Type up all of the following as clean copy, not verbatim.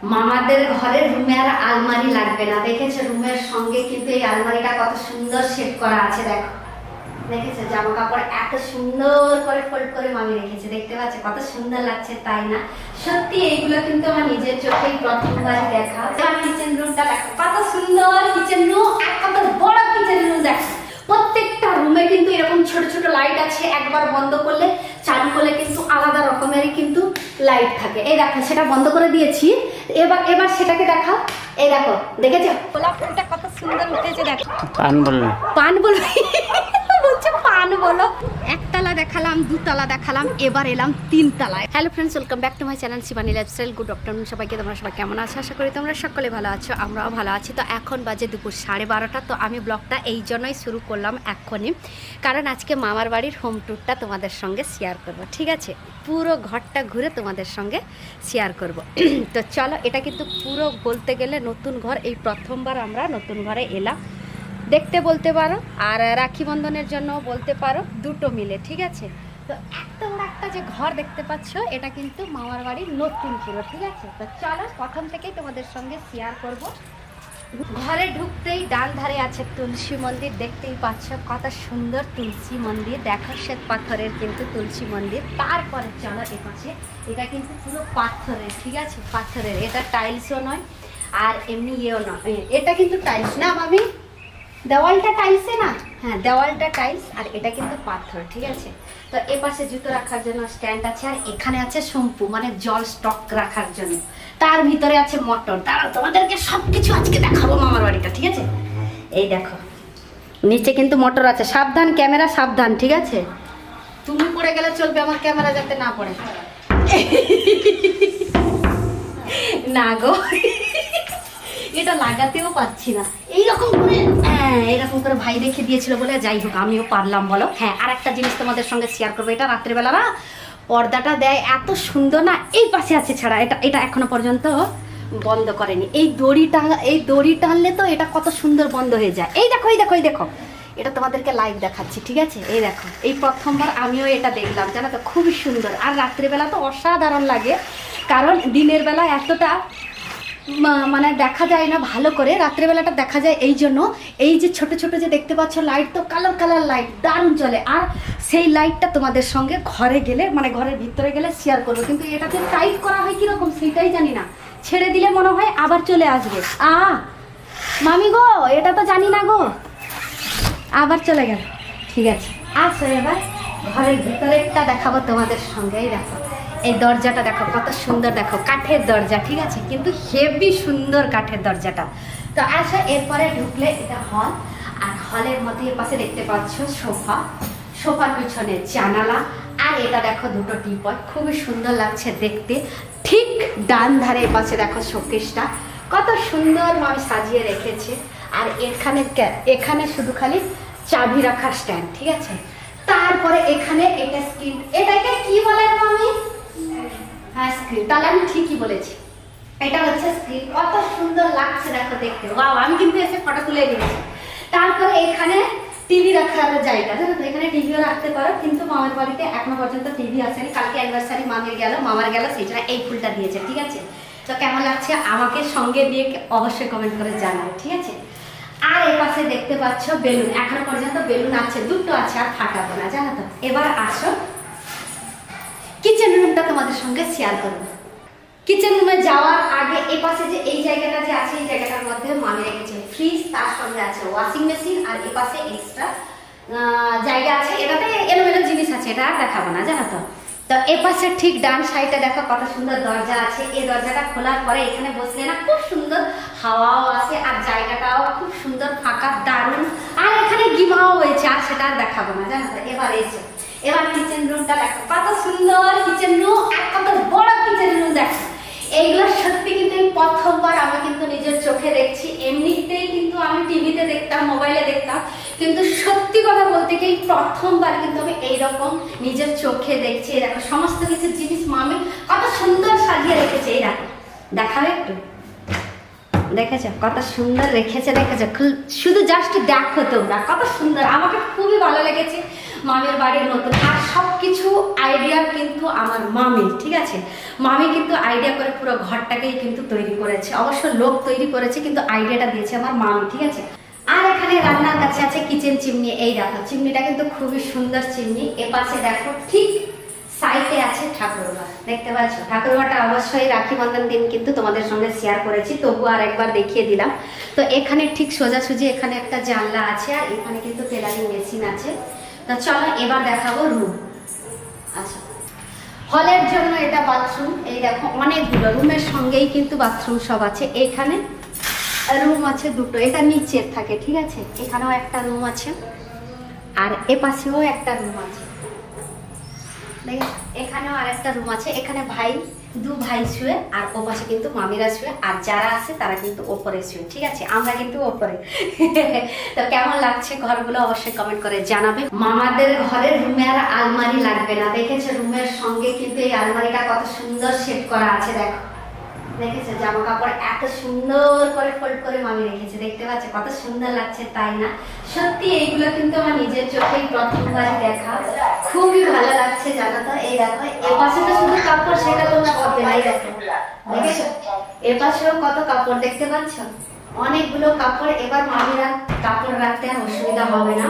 মামাদের ঘরের রুমে আর আলমারি লাগবে না। দেখেছো রুমের সঙ্গে কিন্তু এই আলমারিটা কত সুন্দর সেট করা আছে। দেখো দেখেছো জামা কাপড় এত সুন্দর করে ফোল্ড করে মামি রেখেছে, দেখতে পাচ্ছ কত সুন্দর লাগছে, তাই না? সত্যি এইগুলো কিন্তু আমার নিজের চোখেই প্রথমবার দেখা। আর কিচেন রুমটা দেখো কত সুন্দর কিচেন রুম, আর কত বড় কিচেন রুম। দেখো প্রত্যেকটা রুমে কিন্তু এরকম ছোট ছোট লাইট আছে, একবার বন্ধ করলে চালু করলে কিন্তু আলাদা রকমেরই কিন্তু লাইট থাকে। এই দেখো সেটা বন্ধ করে দিয়েছি, এবার এবার সেটাকে দেখাও। এই দেখো দেখেছো গোলাপ ফুলটা কত সুন্দর উঠেছে। দেখো পান বললো, পান বলবো বলছে পান বলো। একতলা দেখালাম, দুতলা দেখালাম, এবার এলাম তিনতলায়। Hello friends, welcome back to my channel Shivani lifestyle. Good afternoon সবাইকে। তোমরা সবাই কেমন আছো? আশা করি তোমরা সকলে ভালো আছো, আমরাও ভালো আছি। তো এখন বাজে দুপুর 12:30। তো আমি ব্লগটা এই জন্যই শুরু করলাম এখনই, কারণ আজকে মামার বাড়ির হোম ট্যুরটা তোমাদের সঙ্গে শেয়ার করব। ঠিক আছে, পুরো ঘরটা ঘুরে তোমাদের সঙ্গে শেয়ার করব। তো চলো, এটা কিন্তু পুরো বলতে গেলে নতুন ঘর। এই প্রথমবার আমরা নতুন ঘরে এলাম দেখতে বলতে পারো, আর রাখি বন্ধনের জন্য বলতে পারো, দুটো মিলে। ঠিক আছে, তো এত বড় একটা যে ঘর দেখতে পাচ্ছ, এটা কিন্তু মামার বাড়ির নতুন পুরো। ঠিক আছে, তো চলো প্রথম থেকেই তোমাদের সঙ্গে শেয়ার করব। ঘরে ঢুকতেই ডান ধারে আছে তুলসী মন্দির, দেখতেই পাচ্ছ কত সুন্দর তুলসী মন্দির। দেখো শ্বেত পাথরের কিন্তু তুলসী মন্দির। তারপরে চলো এপাশে, এটা কিন্তু পুরো পাথরের। ঠিক আছে, পাথরের, এটা টাইলসও নয় আর এমনি ইয়েও নয়, এটা কিন্তু টাইলস না মামি, দেওয়ালটা টাইলসে না, হ্যাঁ দেওয়ালটা টাইলস, আর এটা কিন্তু পাথর। ঠিক আছে, তো এ পাশে জুতো রাখার জন্য স্ট্যান্ড আছে, আর এখানে আছে সম্পু মানে জল স্টক রাখার জন্য। তার ভিতরে আছে মটর। দাঁড়াও তোমাদেরকে সবকিছু আজকে দেখাবো মামার বাড়িটা। ঠিক আছে, এই দেখো নিচে কিন্তু মোটর আছে। সাবধান ক্যামেরা, সাবধান। ঠিক আছে, তুমি পড়ে গেলে চলবে, আমার ক্যামেরা যাতে না পড়ে। না গো, এটা লাগাতেও পাচ্ছি না। এইরকম করে, হ্যাঁ এরকম করে ভাই রেখে দিয়েছিল বলে যাই হোক আমিও পারলাম বলো। হ্যাঁ, আর একটা জিনিস তোমাদের সঙ্গে শেয়ার করবো। এটা রাত্রেবেলা না পর্দাটা দেয় এত সুন্দর না, এই পাশে আছে ছাড়া, এটা এটা এখনো পর্যন্ত বন্ধ করেনি। এই দড়ি টানলে তো এটা কত সুন্দর বন্ধ হয়ে যায়। এই দেখো, এই দেখো, এই দেখো, এটা তোমাদেরকে লাইভ দেখাচ্ছি। ঠিক আছে, এই দেখো, এই প্রথমবার আমিও এটা দেখলাম, জানো তো খুবই সুন্দর। আর রাত্রেবেলা তো অসাধারণ লাগে, কারণ দিনের বেলা এতটা মানে দেখা যায় না ভালো করে, রাত্রেবেলাটা দেখা যায়। এই জন্য এই যে ছোট ছোট যে দেখতে পাচ্ছ লাইট, তো কালার কালার লাইট দারুণ চলে। আর সেই লাইটটা তোমাদের সঙ্গে ঘরে গেলে মানে ঘরের ভিতরে গেলে শেয়ার করবো, কিন্তু এটাতে টাইট করা হয় কিরকম সেটাই জানি না। ছেড়ে দিলে মনে হয় আবার চলে আসবে। মামি গো, এটা তো জানি না গো, আবার চলে গেল। ঠিক আছে, আসো এবার ঘরের ভিতরেরটা দেখাবো তোমাদের সঙ্গে। এই দেখো, এই দরজাটা দেখো কত সুন্দর, দেখো কাঠের দরজা। ঠিক আছে, কিন্তু হেভি সুন্দর কাঠের দরজাটা। তো আসো এরপরে ঢুকলে এটা হল, আর হলের মধ্যে এর পাশে দেখতে পাচ্ছ সোফা, সোফার পিছনে জানালা, আর এটা দেখো দুটো টিপট, খুবই সুন্দর লাগছে দেখতে। ঠিক ডান ধারে এর পাশে দেখো শোকেসটা কত সুন্দর ভাবে সাজিয়ে রেখেছে। আর এখানে শুধু খালি চাবি রাখার স্ট্যান্ড। ঠিক আছে, তারপরে এখানে এটা স্ক্রিন, এটাকে কি বলে মামি? হ্যাঁ স্ক্রিন, তাহলে আমি ঠিকই বলেছি, এটা হচ্ছে স্ক্রিন। কত সুন্দর লাগছে দেখো দেখতে। ওয়াও, আমি কিন্তু এসে ফটো তুলে নিয়েছি। তারপরে এখানে টিভি রাখার জায়গা, জানো তো, এখানে টিভিও রাখতে পারো, কিন্তু মামার বাড়িতে এখনো পর্যন্ত টিভি আসেনি। কালকে অ্যানিভার্সারি মামার গেল, সেই জন্য এই ফুলটা দিয়েছে। ঠিক আছে, তো কেমন লাগছে আমাকে সঙ্গে নিয়ে অবশ্যই কমেন্ট করে জানাবে। ঠিক আছে, আর এ পাশে দেখতে পাচ্ছ বেলুন, এখনো পর্যন্ত বেলুন আছে, দুটো আছে, আর ফাটাবো না, জানো তো। এবার আসো কিচেন রুমটা তোমাদের সঙ্গে শেয়ার করবো। কিচেন রুমে যাওয়ার আগে এই পাশে যে এই জায়গাটা যে আছে, এই জায়গাটার মধ্যে মামি রেখেছে ফ্রিজ, তার সঙ্গে আছে ওয়াশিং মেশিন, আর এ পাশে এক্সট্রা জায়গা আছে। এটাতে এলোমেলো জিনিস আছে, এটা আর দেখাবো না, জানো তো। তো এ পাশে ঠিক ডান সাইডে দেখো কত সুন্দর দরজা আছে। এই দরজাটা খোলার পরে এখানে বসলে না খুব সুন্দর হাওয়াও আসে, আর জায়গাটাও খুব সুন্দর ফাঁকা, দারুণ। আর এখানে গিমাও হয়েছে, আর সেটা আর দেখাবো না, জানো তো। এবার কিচেন রুমটা দেখো কত সুন্দর কিচেন রুম, আর কত বড় কিচেন রুম দেখো। এইগুলো সত্যি কিন্তু এই প্রথমবার আমি কিন্তু নিজের চোখে দেখছি। এমনিতেই কিন্তু আমি টিভিতে দেখতাম, মোবাইলে দেখতাম, কিন্তু সত্যি কথা বলতে কি এই প্রথমবার কিন্তু আমি এইরকম নিজের চোখে দেখছি। এই দেখো সমস্ত কিছু জিনিস মামি কত সুন্দর সাজিয়ে রেখেছে। এই দেখো, দেখাবে একটু, দেখেছো কত সুন্দর রেখেছে, দেখেছো? শুধু জাস্ট দেখো তোমরা কত সুন্দর, আমাকে খুবই ভালো লেগেছে। মামির বাড়ির নতুন, আর সব কিছু আইডিয়া কিন্তু আমার মামি, ঠিক আছে। মামি কিন্তু আইডিয়া করে পুরো ঘরটাকেই কিন্তু তৈরি করেছে, অবশ্য লোক তৈরি করেছে কিন্তু আইডিয়াটা দিয়েছে আমার মামি, ঠিক আছে। আর এখানে রান্নার কাছে আছে কিচেন চিমনি, এই দেখো চিমনিটা কিন্তু খুবই সুন্দর চিমনি। এপাশে দেখো ঠিক সাইডে আছে ঠাকুরঘর, দেখতে পাচ্ছ ঠাকুরঘরটা অবশ্যই রাখি বন্ধন দিন কিন্তু তোমাদের সঙ্গে শেয়ার করেছি, তবু আর একবার দেখিয়ে দিলাম। তো এখানে ঠিক সোজাসুজি এখানে একটা জানলা আছে, আর এখানে কিন্তু টেলারিং মেশিন আছে। তো চলো এবার দেখাবো রুম। আচ্ছা, হলের জন্য এটা বাথরুম, এই দেখো অনেকগুলো রুমের সঙ্গেই কিন্তু বাথরুম সব আছে। এখানে রুম আছে দুটো, এটা নিচের থাকে, ঠিক আছে। এখানেও একটা রুম আছে, আর এপাশেও একটা রুম আছে, এখানেও আরেকটা রুম আছে। এখানে দু ভাই শুয়ে, আর ও পাশে কিন্তু মামিরা শুয়ে, আর যারা আছে তারা কিন্তু ওপরে শুয়ে, ঠিক আছে। আমরা কিন্তু ওপরে। তো কেমন লাগছে ঘরগুলো অবশ্যই কমেন্ট করে জানাবে। মামাদের ঘরের রুমে আর আলমারি লাগবে না, দেখেছো রুমের সঙ্গে কিন্তু এই আলমারিটা কত সুন্দর সেট করা আছে, দেখো দেখেছো জামা কাপড় এত সুন্দর করে ফোল্ড করে মামি রেখেছে, দেখতে পাচ্ছ কত সুন্দর লাগছে, তাই না? সত্যি এইগুলো কিন্তু আমার নিজের চোখেই প্রথমবার দেখা, খুবই ভালো লাগছে জানো তো। এই দেখো এপাশে তো শুধু কাপড়, সেটা তোমরা করবে না, দেখো দেখেছো এপাশেও কত কাপড় দেখতে পাচ্ছ, অনেকগুলো কাপড়। এবার মামিরা কাপড় রাখতে আর অসুবিধা হবে না,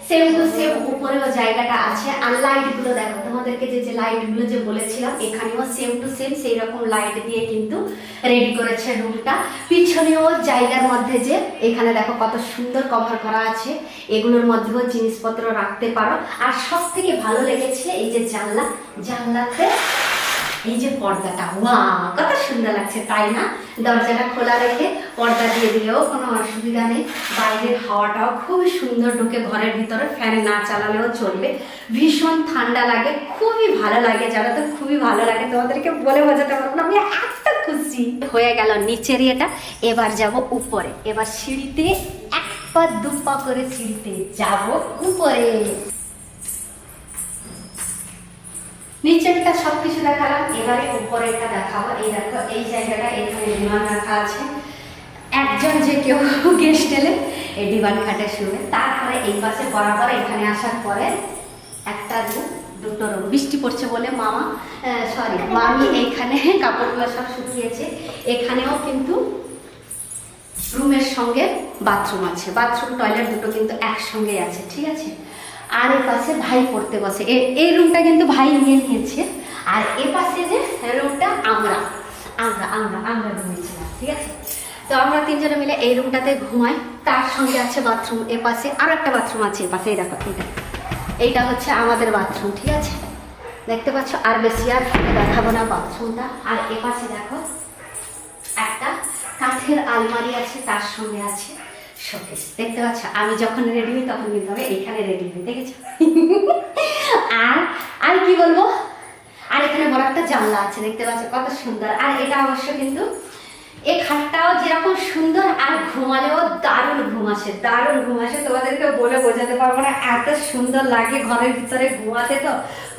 সেম টু সেম উপরেও জায়গাটা আছে। আর লাইট গুলো দেখো, তোমাদেরকে যে লাইট গুলো যে বলেছিলাম, এখানেও সেম টু সেম সেই রকম লাইট দিয়ে কিন্তু রেডি করেছে রুমটা। পিছনেও জায়গার মধ্যে যে এখানে দেখো কত সুন্দর কভার করা আছে, এগুলোর মধ্যেও জিনিসপত্র রাখতে পারো। আর সব থেকে ভালো লেগেছে এই যে জানলাতে এই যে পর্দাটা, ওয়াও কত সুন্দর লাগছে, তাই না? দরজাটা খোলা রেখে পর্দা দিয়ে দিলেও কোনো অসুবিধা নেই, বাইরের হাওয়াটাও খুবই সুন্দর ঢুকে ঘরের ভিতরে, ফ্যান না চালালেও চলবে। ভীষণ ঠান্ডা লাগে, খুবই ভালো লাগে, যারা তো খুবই ভালো লাগে, তোমাদেরকে বলে বোঝাতে পারবো না, আমি এত খুশি। হয়ে গেল নিচের এটা, এবার যাব উপরে। এবার সিঁড়িতে এক পা দু পা করে সিঁড়িতে যাব উপরে। নিচেরটা সবকিছু দেখালাম, এবারে উপরেরটা দেখাবো। এই দেখো এই জায়গাটা, এখানে ডিমান্ড রাখা আছে, একজন যে কেউ গেস্ট এলে এই ডিবান খাটে শুবে। তারপরে এই পাশে বরাবর এখানে আসার পরে একটা রুম, দুটো রুম। বৃষ্টি পড়ছে বলে মামি এইখানে কাপড়গুলো সব শুকিয়েছে। এখানেও কিন্তু রুমের সঙ্গে বাথরুম আছে, বাথরুম টয়লেট দুটো কিন্তু একসঙ্গে আছে, ঠিক আছে। আর এ পাশে ভাই পড়তে বসে, এই রুমটা কিন্তু ভাই নিয়ে নিয়েছে। আর এ পাশে যে রুমটা আমরা ঘুমিয়েছিলাম, ঠিক আছে। তো আমরা তিনজনে মিলে এই রুমটাতে ঘুমাই, তার সঙ্গে আছে বাথরুম। এ পাশে আরও একটা বাথরুম আছে, এ পাশে দেখো এইটা হচ্ছে আমাদের বাথরুম, ঠিক আছে, দেখতে পাচ্ছ। আর বেশি আর দেখাবো না বাথরুমটা। আর এ পাশে দেখো একটা কাঠের আলমারি আছে, তার সঙ্গে আছে শোকেস, দেখতে পাচ্ছ। আমি যখন রেডি হই তখন কিন্তু আমি এইখানে রেডি হই, দেখেছো। আর কি বলবো, আর এখানে বড় একটা জানলা আছে, দেখতে পাচ্ছ কত সুন্দর। আর এটা অবশ্য কিন্তু এই খাটটাও যেরকম সুন্দর, আর ঘুমালেও দারুণ ঘুম আসে, তোমাদেরকে বলে বোঝাতে পারবো না, এত সুন্দর লাগে ঘরের ভিতরে ঘুমাতে। তো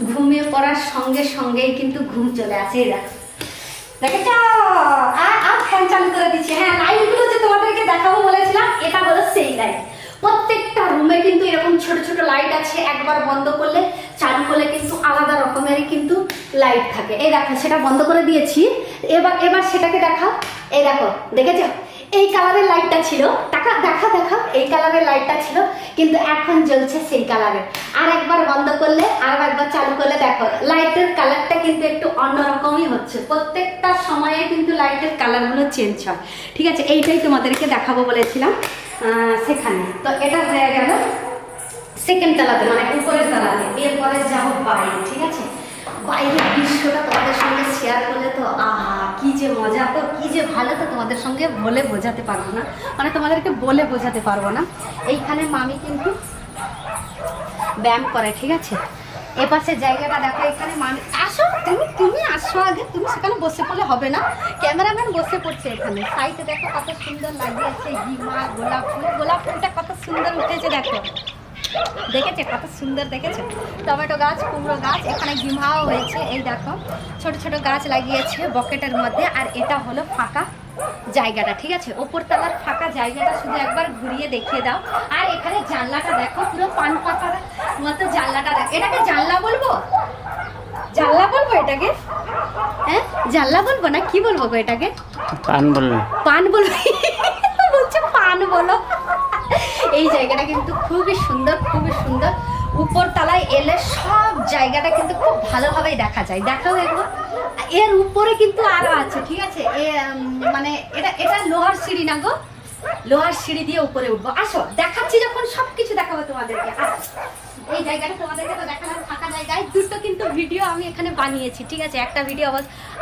ঘুমিয়ে পড়ার সঙ্গে সঙ্গেই কিন্তু ঘুম চলে আসে, দেখেছো। আর ফ্যান চালু করে দিচ্ছি। হ্যাঁ, লাইটগুলো যে তোমাদেরকে দেখাবো বলেছিলাম, এটা হলো সেই লাইট। প্রত্যেকটা রুমে কিন্তু এরকম ছোট ছোট লাইট আছে, একবার বন্ধ করলে চালু করলে কিন্তু আলাদা রকমেরই কিন্তু লাইট থাকে। এই দেখো সেটা বন্ধ করে দিয়েছি, এবার সেটাকে দেখাও। এই দেখো, দেখেছো এই কালারের লাইটটা ছিল, দেখা এই কালারের লাইটটা ছিল, কিন্তু এখন জ্বলছে সেই কালারের। আর একবার বন্ধ করলে আর একবার চালু করলে দেখো লাইটের কালারটা কিন্তু একটু অন্যরকমই হচ্ছে। প্রত্যেকটা সময়ে কিন্তু লাইটের কালারগুলো চেঞ্জ হয়, ঠিক আছে। এইটাই তোমাদেরকে দেখাবো বলেছিলাম সেখানে। তো এটা হয়ে গেল সেকেন্ড তলাতে, মানে উপরের তলাতে। এরপরে যাবো বাইরে, ঠিক আছে। বাইরের দৃশ্যটা তোমাদের সঙ্গে শেয়ার করলে তো কি যে মজা, তো কি যে ভালো, তো তোমাদের সঙ্গে বলে বোঝাতে পারবো না, মানে তোমাদেরকে বলে বোঝাতে পারবো না। এইখানে মামি কিন্তু ব্যায়াম করে, ঠিক আছে। এপাশের জায়গাটা দেখো, এখানে মামি আসো, তুমি আসো আগে, তুমি সেখানে বসে পড়লে হবে না, ক্যামেরাম্যান বসে পড়ছে এখানে। সাইডে দেখো কত সুন্দর লাগিয়েছে হিমা, গোলাপ ফুলটা কত সুন্দর উঠেছে, দেখেছে কত সুন্দর, দেখেছে। টমেটো গাছ, কুমড়ো গাছ, এখানে গিমাও হয়েছে, এই দেখো ছোট ছোট গাছ লাগিয়েছে বকেটের মধ্যে। আর এটা হলো ফাঁকা জায়গাটা, ঠিক আছে? ওপর তলার ফাঁকা জায়গাটা শুধু একবার ঘুরিয়ে দেখিয়ে দাও। আর এখানে জানলাটা দেখো, পুরো পান পাতার মতো জানলাটা দেখো। এটাকে জানলা বলবো? জানলা বলবো এটাকে? হ্যাঁ জানলা বলবো না কি বলবো গো এটাকে? পান বলবো। পান বলবো? বলছে পান বলো। এই জায়গাটা কিন্তু খুবই সুন্দর, খুবই সুন্দর। উপর তলায় এলে সব জায়গাটা কিন্তু খুব ভালোভাবেই দেখা যায়। দেখাও এগুলো, এর উপরে কিন্তু আরো আছে, ঠিক আছে? মানে এটা লোহার সিঁড়ি না গো, লোহার সিঁড়ি দিয়ে উপরে উঠবো। আসো দেখাচ্ছি, যখন সবকিছু দেখাবো তোমাদেরকে। এই জায়গাটা তোমাদেরকে তো দেখালাম ফাঁকা জায়গায়। দুটো কিন্তু ভিডিও আমি এখানে বানিয়েছি, ঠিক আছে? একটা ভিডিও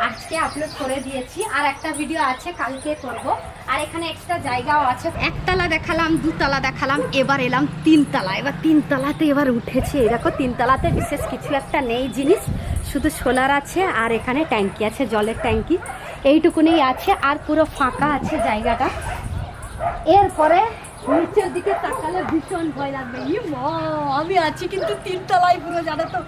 আজকে আপলোড করে দিয়েছি, আর একটা ভিডিও আছে কালকে করব। আর এখানে এক্সট্রা জায়গাও আছে। একতলা দেখালাম, দুতলা দেখালাম, এবার এলাম তিনতলা। এবার তিনতলাতে এবার উঠেছি। এই দেখো তিনতলাতে বিশেষ কিছু একটা নেই জিনিস, শুধু সোলার আছে আর এখানে ট্যাঙ্কি আছে, জলের ট্যাঙ্কি, এইটুকুনি আছে। আর পুরো ফাঁকা আছে জায়গাটা। এরপরে নিচের দিকে তাকালে ভীষণ ভয় লাগবে। আমি আছি কিন্তু তিনতলায় পুরো, জানো তো?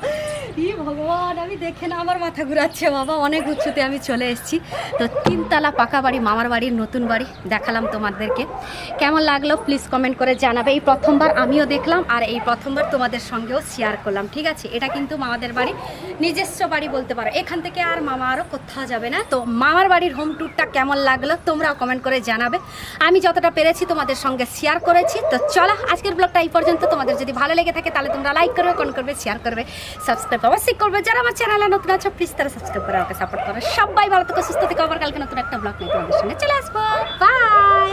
ভগবান, আমি দেখে না আমার মাথা ঘুরাচ্ছে বাবা। অনেক উঁচুতে আমি চলে এসেছি। তো তিনতলা পাকা বাড়ি, মামার বাড়ির নতুন বাড়ি দেখালাম তোমাদেরকে। কেমন লাগলো প্লিজ কমেন্ট করে জানাবে। এই প্রথমবার আমিও দেখলাম, আর এই প্রথমবার তোমাদের সঙ্গেও শেয়ার করলাম, ঠিক আছে? এটা কিন্তু মামাদের বাড়ি, নিজস্ব বাড়ি বলতে পারো। এখান থেকে আর মামা আরও কোথাও যাবে না। তো মামার বাড়ির হোম ট্যুরটা কেমন লাগলো তোমরাও কমেন্ট করে জানাবে। আমি যতটা পেরেছি তোমাদের সঙ্গে শেয়ার করেছি। তো চলো আজকের ব্লগটা এই পর্যন্ত। তোমাদের যদি ভালো লেগে থাকে তাহলে তোমরা লাইক করবে, কমেন্ট করবে, শেয়ার করবে, সাবস্ক্রাইব অবশ্যই করবে। যারা আমার চ্যানেলে নতুন আছো প্লিজ তারা সাবস্ক্রাইব করে আমাকে সাপোর্ট করো। সবাই ভালো থেকো, সুস্থ থেকো। আবার কালকে নতুন একটা ব্লগ নিয়ে তোমাদের সঙ্গে চলে আসবো। বাই।